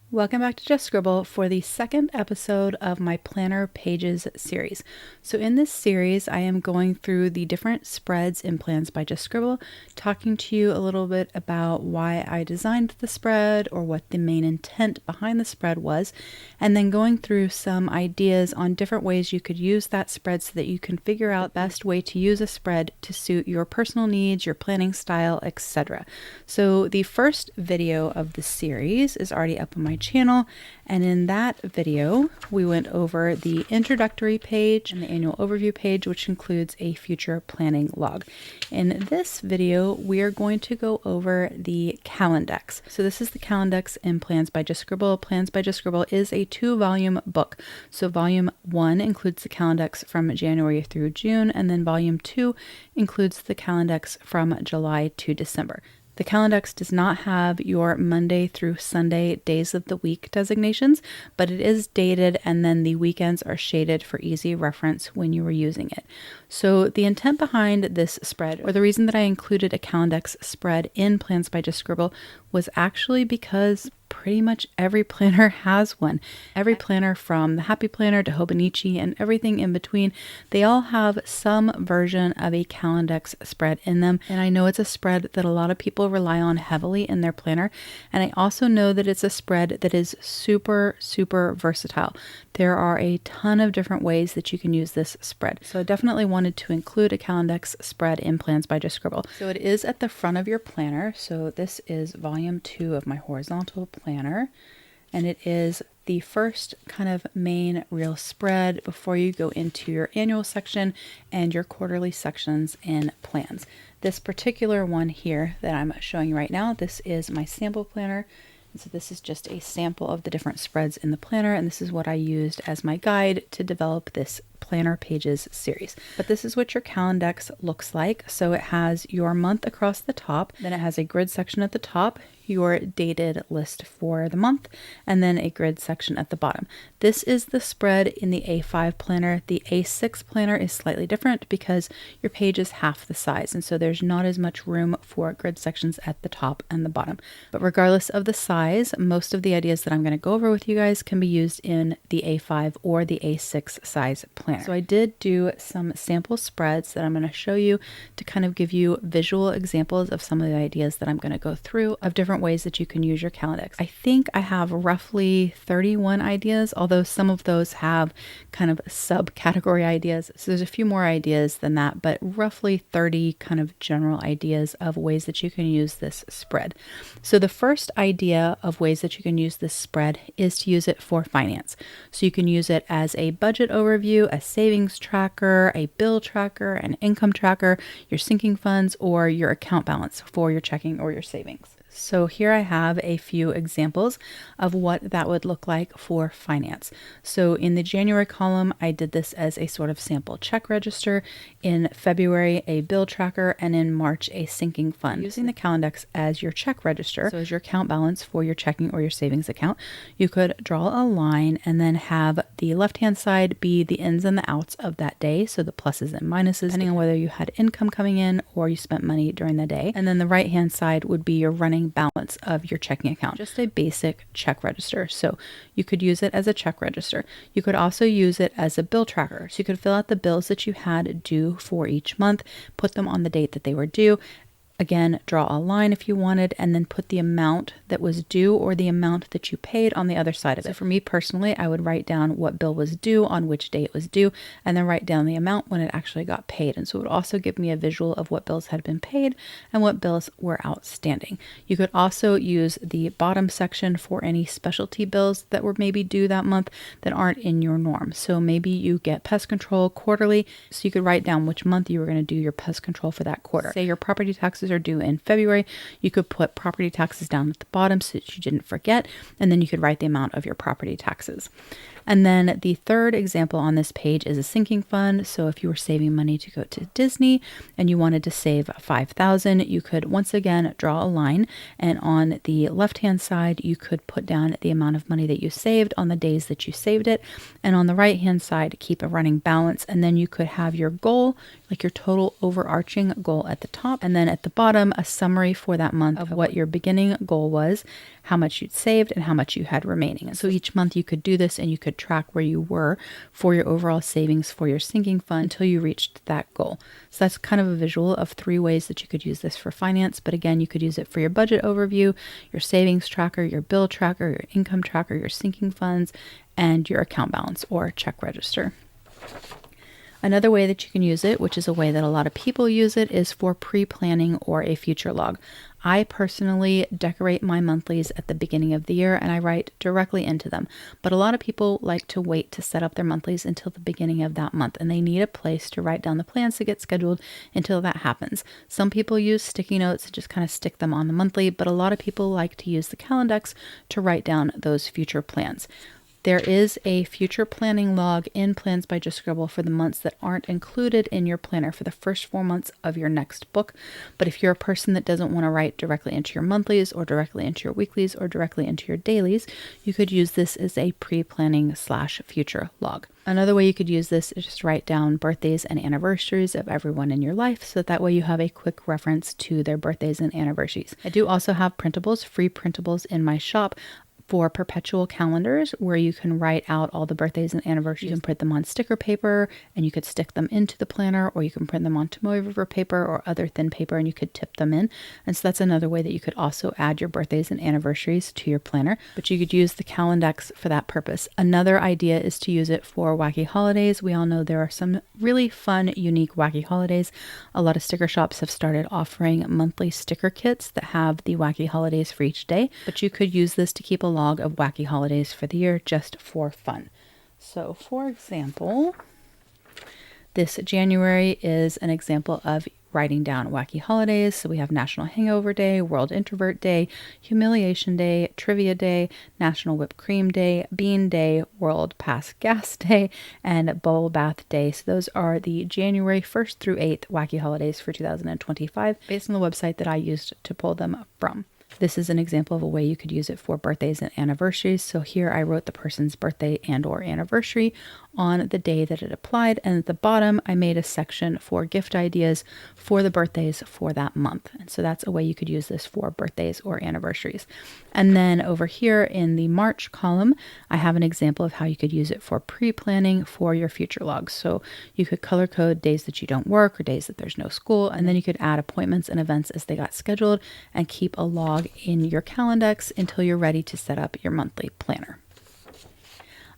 Welcome back to Just Scribble for the second episode of my Planner Pages series. So in this series, I am going through the different spreads in Plans by Just Scribble, talking to you a little bit about why I designed the spread or what the main intent behind the spread was, and then going through some ideas on different ways you could use that spread so that you can figure out the best way to use a spread to suit your personal needs, your planning style, etc. So the first video of the series is already up on my channel, and in that video we went over the introductory page and the annual overview page, which includes a future planning log. In this video we are going to go over the Calendex. So this is the Calendex in Plans by Just Scribble. Plans by Just Scribble is a 2-volume book. So volume 1 includes the Calendex from January through June, and then volume 2 includes the Calendex from July to December. The Calendex does not have your Monday through Sunday days of the week designations, but it is dated, and then the weekends are shaded for easy reference when you are using it. So the intent behind this spread, or the reason that I included a Calendex spread in Plans by Just Scribble, was actually because pretty much every planner has one. Every planner, from the Happy Planner to Hobonichi and everything in between, they all have some version of a Calendex spread in them. And I know it's a spread that a lot of people rely on heavily in their planner. And I also know that it's a spread that is super, super versatile. There are a ton of different ways that you can use this spread. So I definitely wanted to include a Calendex spread in Plans by Just Scribble. So it is at the front of your planner. So this is volume 2 of my horizontal planner, and it is the first kind of main real spread before you go into your annual section and your quarterly sections in plans. This particular one here that I'm showing you right now, this is my sample planner. And so this is just a sample of the different spreads in the planner, and this is what I used as my guide to develop this Planner Pages series. But this is what your Calendex looks like. So it has your month across the top, then it has a grid section at the top, your dated list for the month, and then a grid section at the bottom. This is the spread in the A5 planner. The A6 planner is slightly different because your page is half the size, and so there's not as much room for grid sections at the top and the bottom. But regardless of the size, most of the ideas that I'm going to go over with you guys can be used in the A5 or the A6 size planner. So I did do some sample spreads that I'm going to show you to kind of give you visual examples of some of the ideas that I'm going to go through of different ways that you can use your Calendex. I think I have roughly 31 ideas, although some of those have kind of subcategory ideas. So there's a few more ideas than that, but roughly 30 kind of general ideas of ways that you can use this spread. So the first idea of ways that you can use this spread is to use it for finance. So you can use it as a budget overview, a savings tracker, a bill tracker, an income tracker, your sinking funds, or your account balance for your checking or your savings. So here I have a few examples of what that would look like for finance. So in the January column, I did this as a sort of sample check register. In February, a bill tracker, and in March, a sinking fund. Using the Calendex as your check register, so as your account balance for your checking or your savings account, you could draw a line and then have the left-hand side be the ins and the outs of that day. So the pluses and minuses, depending on whether you had income coming in or you spent money during the day. And then the right-hand side would be your running balance of your checking account, just a basic check register. So you could use it as a check register. You could also use it as a bill tracker. So you could fill out the bills that you had due for each month, put them on the date that they were due. Again, draw a line if you wanted, and then put the amount that was due or the amount that you paid on the other side of it. So for me personally, I would write down what bill was due, on which day it was due, and then write down the amount when it actually got paid. And so it would also give me a visual of what bills had been paid and what bills were outstanding. You could also use the bottom section for any specialty bills that were maybe due that month that aren't in your norm. So maybe you get pest control quarterly, so you could write down which month you were going to do your pest control for that quarter. Say your property taxes are due in February, you could put property taxes down at the bottom so that you didn't forget, and then you could write the amount of your property taxes. And then the third example on this page is a sinking fund. So if you were saving money to go to Disney and you wanted to save $5,000, you could once again draw a line, and on the left-hand side, you could put down the amount of money that you saved on the days that you saved it. And on the right-hand side, keep a running balance. And then you could have your goal, like your total overarching goal at the top. And then at the bottom a summary for that month of what your beginning goal was, how much you'd saved, and how much you had remaining. So each month you could do this and you could track where you were for your overall savings for your sinking fund until you reached that goal. So that's kind of a visual of 3 ways that you could use this for finance. But again, you could use it for your budget overview, your savings tracker, your bill tracker, your income tracker, your sinking funds, and your account balance or check register. Another way that you can use it, which is a way that a lot of people use it, is for pre-planning or a future log. I personally decorate my monthlies at the beginning of the year and I write directly into them. But a lot of people like to wait to set up their monthlies until the beginning of that month, and they need a place to write down the plans to get scheduled until that happens. Some people use sticky notes and just kind of stick them on the monthly, but a lot of people like to use the Calendex to write down those future plans. There is a future planning log in Plans by Just Scribble for the months that aren't included in your planner for the first 4 months of your next book. But if you're a person that doesn't want to write directly into your monthlies or directly into your weeklies or directly into your dailies, you could use this as a pre-planning / future log. Another way you could use this is just write down birthdays and anniversaries of everyone in your life, so that way you have a quick reference to their birthdays and anniversaries. I do also have printables, free printables in my shop for perpetual calendars where you can write out all the birthdays and anniversaries. You can print them on sticker paper and you could stick them into the planner, or you can print them on tomoe river paper or other thin paper and you could tip them in. And so that's another way that you could also add your birthdays and anniversaries to your planner, but you could use the Calendex for that purpose. Another idea is to use it for wacky holidays. We all know there are some really fun, unique wacky holidays. A lot of sticker shops have started offering monthly sticker kits that have the wacky holidays for each day, but you could use this to keep a log of wacky holidays for the year just for fun. So for example, this January is an example of writing down wacky holidays. So we have National Hangover Day, World Introvert Day, Humiliation Day, Trivia Day, National Whipped Cream Day, Bean Day, World Pass Gas Day, and Bubble Bath Day. So those are the January 1st through 8th wacky holidays for 2025 based on the website that I used to pull them from. This is an example of a way you could use it for birthdays and anniversaries. So here I wrote the person's birthday and or anniversary on the day that it applied. And at the bottom, I made a section for gift ideas for the birthdays for that month. And so that's a way you could use this for birthdays or anniversaries. And then over here in the March column, I have an example of how you could use it for pre-planning for your future logs. So you could color code days that you don't work or days that there's no school. And then you could add appointments and events as they got scheduled and keep a log in your Calendex until you're ready to set up your monthly planner.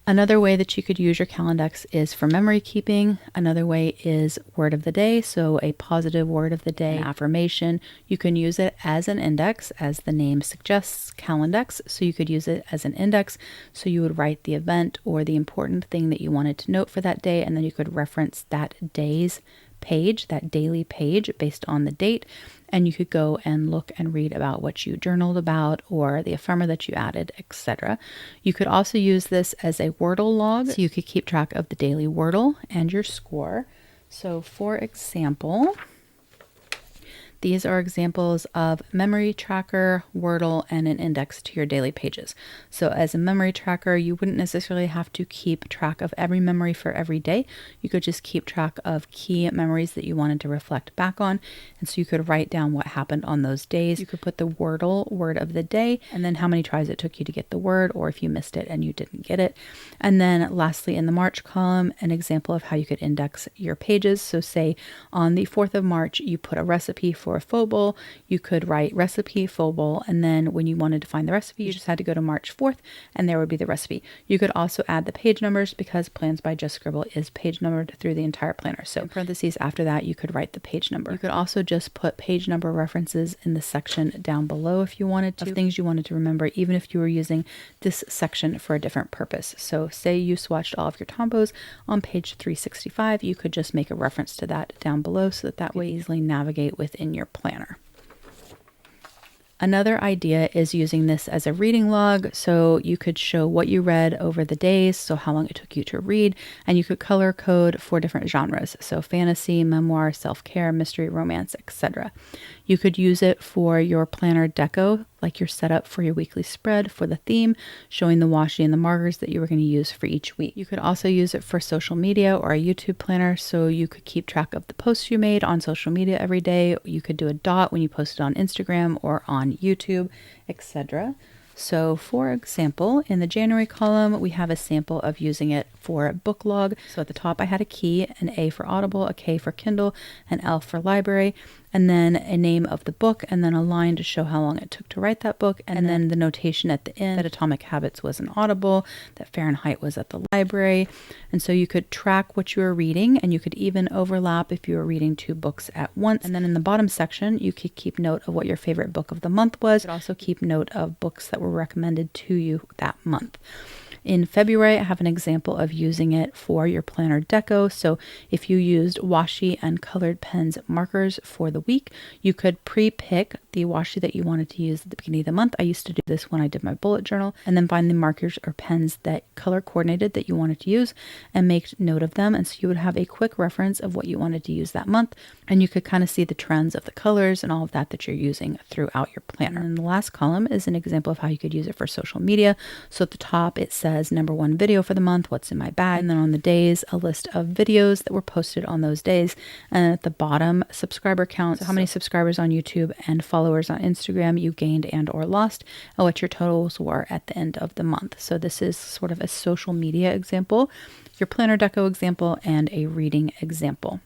Another way that you could use your Calendex is for memory keeping. Another way is word of the day. So a positive word of the day, an affirmation. You can use it as an index, as the name suggests, Calendex. So you could use it as an index. So you would write the event or the important thing that you wanted to note for that day, and then you could reference that day's page, that daily page based on the date. And you could go and look and read about what you journaled about or the ephemera that you added, etc. You could also use this as a Wordle log. So you could keep track of the daily Wordle and your score. So for example, these are examples of memory tracker, Wordle, and an index to your daily pages. So as a memory tracker, you wouldn't necessarily have to keep track of every memory for every day. You could just keep track of key memories that you wanted to reflect back on. And so you could write down what happened on those days. You could put the Wordle word of the day and then how many tries it took you to get the word, or if you missed it and you didn't get it. And then lastly, in the March column, an example of how you could index your pages. So say on the 4th of March, you put a recipe for a faux bowl, you could write recipe faux bowl, and then when you wanted to find the recipe, you just had to go to March 4th and there would be the recipe. You could also add the page numbers because Plans by Just Scribble is page numbered through the entire planner. So in parentheses after that, you could write the page number. You could also just put page number references in the section down below if you wanted to, of things you wanted to remember, even if you were using this section for a different purpose. So say you swatched all of your tombos on page 365, you could just make a reference to that down below so that way you easily navigate within your planner. Another idea is using this as a reading log. So you could show what you read over the days, so how long it took you to read, and you could color code for different genres. So fantasy, memoir, self-care, mystery, romance, etc. You could use it for your planner deco, like your setup for your weekly spread for the theme, showing the washi and the markers that you were going to use for each week. You could also use it for social media or a YouTube planner, so you could keep track of the posts you made on social media every day. You could do a dot when you post it on Instagram or on YouTube, etc. So for example, in the January column, we have a sample of using it for book log. So at the top, I had a key, an A for Audible, a K for Kindle, an L for library, and then a name of the book, and then a line to show how long it took to write that book, and then the notation at the end that Atomic Habits was an Audible, that Fahrenheit was at the library. And so you could track what you were reading, and you could even overlap if you were reading 2 books at once. And then in the bottom section, you could keep note of what your favorite book of the month was. You could also keep note of books that were recommended to you that month. In February, I have an example of using it for your planner deco. So if you used washi and colored pens markers for the week, you could pre-pick the washi that you wanted to use at the beginning of the month. I used to do this when I did my bullet journal, and then find the markers or pens that color coordinated that you wanted to use and make note of them. And so you would have a quick reference of what you wanted to use that month, and you could kind of see the trends of the colors and all of that you're using throughout your planner. And the last column is an example of how you could use it for social media. So at the top, it says #1 video for the month, what's in my bag, and then on the days, a list of videos that were posted on those days, and at the bottom, subscriber count, so how many subscribers on YouTube and followers on Instagram you gained and or lost, and what your totals were at the end of the month. So this is sort of a social media example, your planner deco example, and a reading example.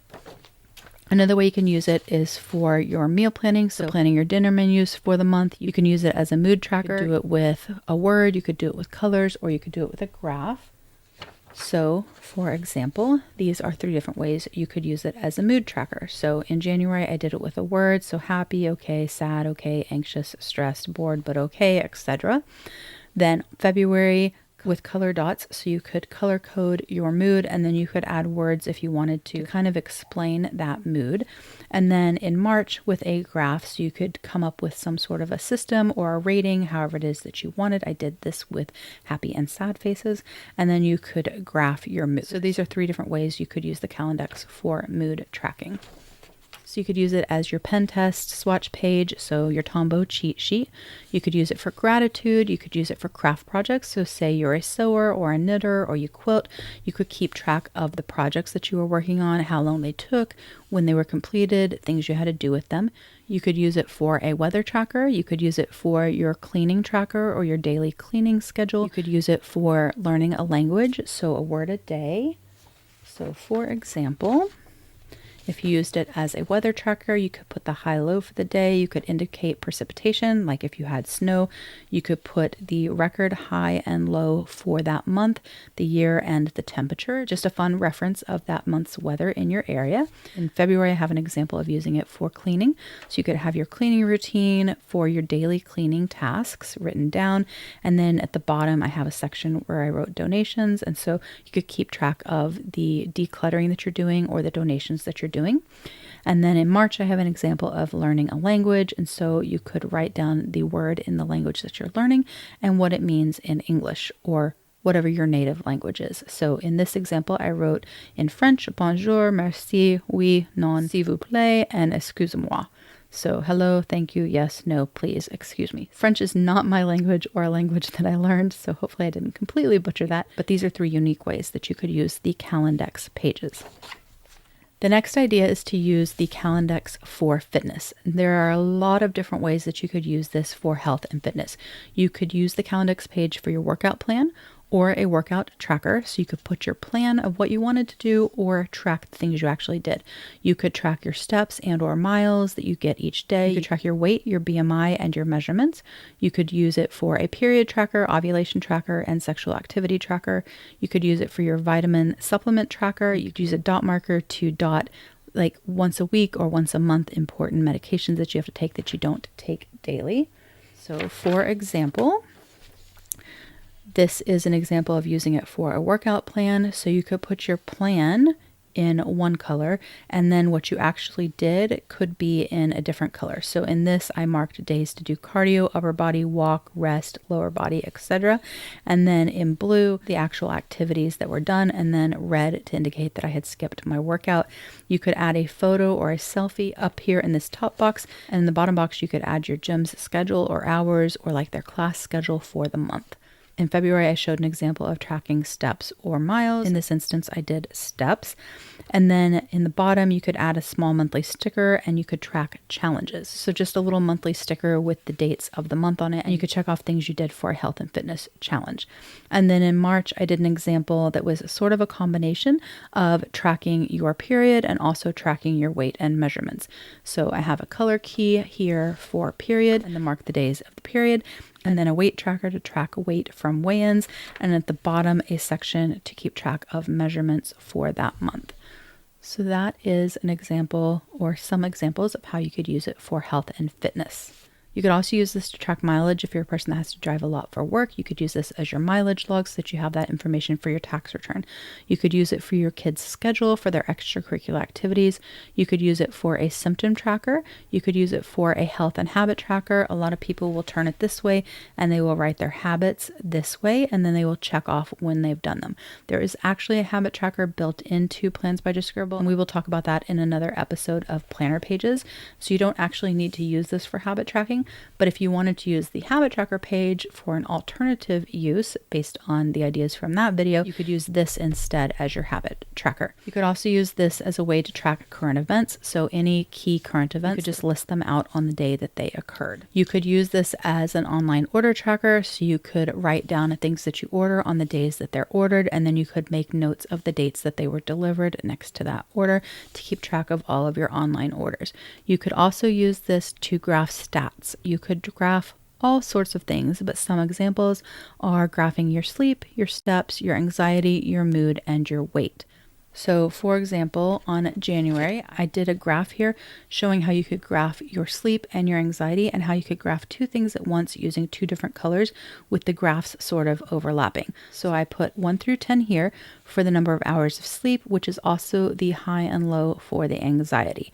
Another way you can use it is for your meal planning, so planning your dinner menus for the month. You can use it as a mood tracker. You could do it with a word, you could do it with colors, or you could do it with a graph. So, for example, these are 3 different ways you could use it as a mood tracker. So in January, I did it with a word, so happy, okay, sad, okay, anxious, stressed, bored, but okay, etc. Then February, with color dots, so you could color code your mood, and then you could add words if you wanted to kind of explain that mood. And then in March with a graph, so you could come up with some sort of a system or a rating, however it is that you wanted. I did this with happy and sad faces, and then you could graph your mood. So these are 3 different ways you could use the Calendex for mood tracking. So you could use it as your pen test swatch page, so your Tombow cheat sheet. You could use it for gratitude. You could use it for craft projects. So say you're a sewer or a knitter or you quilt, you could keep track of the projects that you were working on, how long they took, when they were completed, things you had to do with them. You could use it for a weather tracker. You could use it for your cleaning tracker or your daily cleaning schedule. You could use it for learning a language, so a word a day. So for example, if you used it as a weather tracker, you could put the high-low for the day. You could indicate precipitation, like if you had snow. You could put the record high and low for that month, the year, and the temperature. Just a fun reference of that month's weather in your area. In February, I have an example of using it for cleaning. So you could have your cleaning routine for your daily cleaning tasks written down. And then at the bottom, I have a section where I wrote donations. And so you could keep track of the decluttering that you're doing or the donations that you're doing. And then in March, I have an example of learning a language. And so you could write down the word in the language that you're learning and what it means in English or whatever your native language is. So in this example, I wrote in French, bonjour, merci, oui, non, s'il vous plaît, and excusez-moi. So hello, thank you, yes, no, please, excuse me. French is not my language or a language that I learned, so hopefully I didn't completely butcher that. But these are 3 unique ways that you could use the Calendex pages. The next idea is to use the Calendex for fitness. There are a lot of different ways that you could use this for health and fitness. You could use the Calendex page for your workout plan or a workout tracker. So you could put your plan of what you wanted to do or track the things you actually did. You could track your steps and or miles that you get each day. You could track your weight, your BMI, and your measurements. You could use it for a period tracker, ovulation tracker, and sexual activity tracker. You could use it for your vitamin supplement tracker. You could use a dot marker to dot like once a week or once a month important medications that you have to take that you don't take daily. So for example, this is an example of using it for a workout plan. So you could put your plan in one color, and then what you actually did could be in a different color. So in this, I marked days to do cardio, upper body, walk, rest, lower body, etc. And then in blue, the actual activities that were done, and then red to indicate that I had skipped my workout. You could add a photo or a selfie up here in this top box, and in the bottom box, you could add your gym's schedule or hours or like their class schedule for the month. In February, I showed an example of tracking steps or miles. In this instance, I did steps. And then in the bottom, you could add a small monthly sticker and you could track challenges. So just a little monthly sticker with the dates of the month on it. And you could check off things you did for a health and fitness challenge. And then in March, I did an example that was sort of a combination of tracking your period and also tracking your weight and measurements. So I have a color key here for period and then mark the days of the period. And then a weight tracker to track weight from weigh-ins, and at the bottom a section to keep track of measurements for that month. So that is an example or some examples of how you could use it for health and fitness. You could also use this to track mileage if you're a person that has to drive a lot for work. You could use this as your mileage log so that you have that information for your tax return. You could use it for your kids' schedule for their extracurricular activities. You could use it for a symptom tracker. You could use it for a health and habit tracker. A lot of people will turn it this way and they will write their habits this way and then they will check off when they've done them. There is actually a habit tracker built into Plans by Just Scribble, and we will talk about that in another episode of Planner Pages. So you don't actually need to use this for habit tracking. But if you wanted to use the habit tracker page for an alternative use based on the ideas from that video, you could use this instead as your habit tracker. You could also use this as a way to track current events. So any key current events, you could just list them out on the day that they occurred. You could use this as an online order tracker. So you could write down the things that you order on the days that they're ordered, and then you could make notes of the dates that they were delivered next to that order to keep track of all of your online orders. You could also use this to graph stats. You could graph all sorts of things, but some examples are graphing your sleep, your steps, your anxiety, your mood, and your weight. So for example, on January, I did a graph here showing how you could graph your sleep and your anxiety and how you could graph two things at once using two different colors with the graphs sort of overlapping. So I put 1 through 10 here for the number of hours of sleep, which is also the high and low for the anxiety.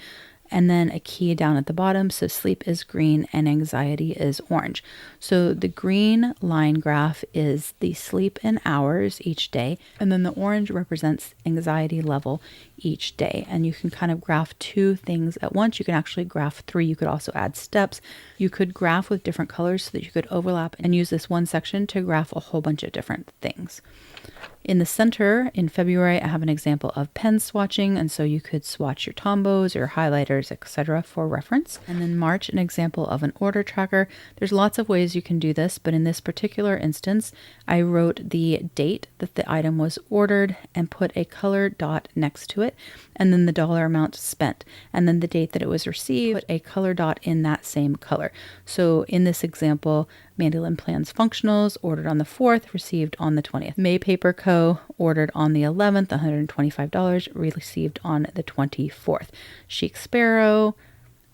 And then a key down at the bottom. So sleep is green and anxiety is orange. So the green line graph is the sleep in hours each day. And then the orange represents anxiety level each day. And you can kind of graph two things at once. You can actually graph three. You could also add steps. You could graph with different colors so that you could overlap and use this one section to graph a whole bunch of different things. In the center, in February, I have an example of pen swatching, and so you could swatch your Tombos or highlighters, etc. for reference. And then March, an example of an order tracker. There's lots of ways you can do this, but in this particular instance, I wrote the date that the item was ordered and put a color dot next to it, and then the dollar amount spent. And then the date that it was received, put a color dot in that same color. So in this example, Mandolin Plans Functionals, ordered on the 4th, received on the 20th. May Paper Co., ordered on the 11th, $125, received on the 24th. Chic Sparrow,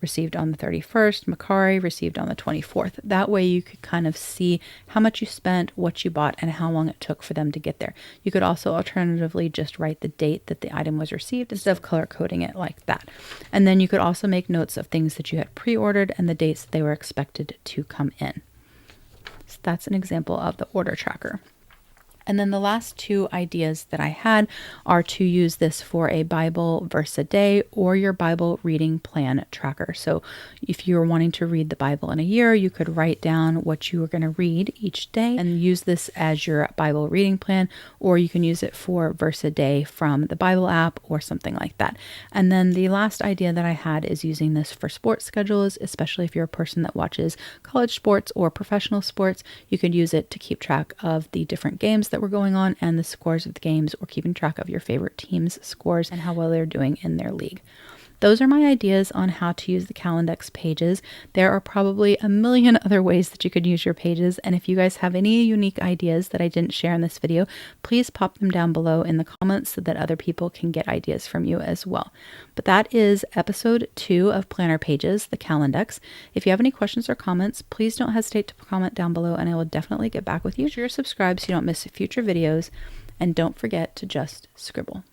received on the 31st. Macari, received on the 24th. That way you could kind of see how much you spent, what you bought, and how long it took for them to get there. You could also alternatively just write the date that the item was received instead of color coding it like that. And then you could also make notes of things that you had pre-ordered and the dates that they were expected to come in. So that's an example of the order tracker. And then the last two ideas that I had are to use this for a Bible verse a day or your Bible reading plan tracker. So if you're wanting to read the Bible in a year, you could write down what you are going to read each day and use this as your Bible reading plan, or you can use it for verse a day from the Bible app or something like that. And then the last idea that I had is using this for sports schedules, especially if you're a person that watches college sports or professional sports. You could use it to keep track of the different games that were going on and the scores of the games, or keeping track of your favorite team's scores and how well they're doing in their league. Those are my ideas on how to use the Calendex pages. There are probably a million other ways that you could use your pages, and if you guys have any unique ideas that I didn't share in this video, please pop them down below in the comments so that other people can get ideas from you as well. But that is episode 2 of Planner Pages, the Calendex. If you have any questions or comments, please don't hesitate to comment down below and I will definitely get back with you. Make sure you're subscribed so you don't miss future videos, and don't forget to just scribble.